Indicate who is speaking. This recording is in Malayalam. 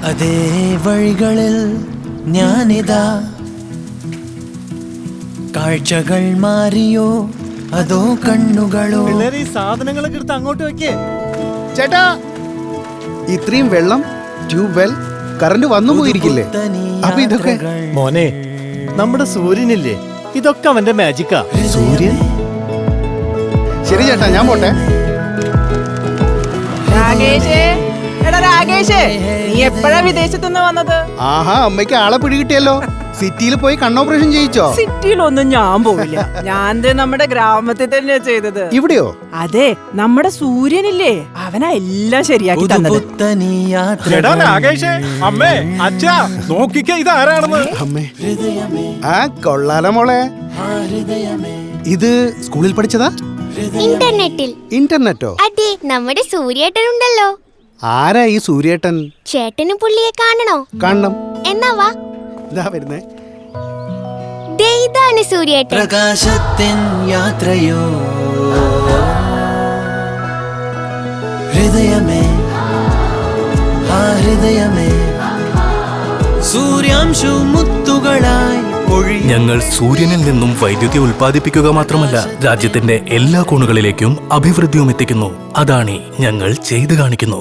Speaker 1: അതേ വഴികളിൽ ഞാനിതാ, കാഴ്ചകൾ മാറിയോ അതോ കണ്ണുകളോ?
Speaker 2: ഈ സാധനങ്ങളൊക്കെ എടുത്ത് അങ്ങോട്ട് വെക്കേ.
Speaker 3: ചേട്ടാ, ഇത്രയും വെള്ളം, ട്യൂബ് വെൽ, കറണ്ട് വന്നു പോയിരിക്കില്ലേ? അപ്പൊ ഇതൊക്കെ
Speaker 2: മോനെ, നമ്മുടെ സൂര്യനില്ലേ, ഇതൊക്കെ അവന്റെ മാജിക്കാ.
Speaker 3: സൂര്യൻ? ശരി ചേട്ടാ, ഞാൻ പോട്ടെ.
Speaker 4: രാകേഷേ, എടാ രാകേഷേ, നീ എപ്പോഴാ വിദേശത്തുനിന്ന് വന്നത്?
Speaker 3: ആഹാ, അമ്മയ്ക്ക് ആളെ പിടികിട്ടിയല്ലോ. സിറ്റിയിൽ പോയി കണ്ണോപ്പറേഷൻ ചെയ്യിച്ചോ?
Speaker 4: സിറ്റിയിലൊന്നും ഞാൻ പോവില്ല. ഞാൻ നമ്മുടെ ഗ്രാമത്തിൽ തന്നെയാ ചെയ്തത്.
Speaker 3: ഇവിടെയോ?
Speaker 4: അതെ, നമ്മുടെ സൂര്യനില്ലേ, അവനാ എല്ലാം ശരിയാക്കി തന്നത്.
Speaker 2: അമ്മേ, അച്ഛാ, നോക്കിക്കേ ഇത് ആരാണെന്ന്.
Speaker 3: അമ്മേ, ആ കൊള്ളാലോ മോളെ. ഇത് സ്കൂളിൽ പഠിച്ചതാ? ഇന്റർനെറ്റോ?
Speaker 5: അതെ, നമ്മുടെ സൂര്യേട്ടൻ ഉണ്ടല്ലോ.
Speaker 3: ആരാ ഈ സൂര്യേട്ടൻ?
Speaker 5: ചേട്ടന് പുള്ളിയെ കാണണോ?
Speaker 3: കാണണം.
Speaker 5: എന്നാ വാ.
Speaker 3: ഇതാ വരുന്നേ.
Speaker 5: ഇതാണ് സൂര്യേട്ടൻ.
Speaker 1: പ്രകാശത്തിൻ യാത്രയോ ഹൃദയമേ, ആ ഹൃദയമേ, സൂര്യാംശു മുത്തുകളായി പൊഴി.
Speaker 6: ഞങ്ങൾ സൂര്യനിൽ നിന്നും വൈദ്യുതി ഉൽപ്പാദിപ്പിക്കുക മാത്രമല്ല, രാജ്യത്തിന്റെ എല്ലാ കോണുകളിലേക്കും അഭിവൃദ്ധിയും എത്തിക്കുന്നു. അതാണ് ഞങ്ങൾ ചെയ്തു കാണിക്കുന്നു.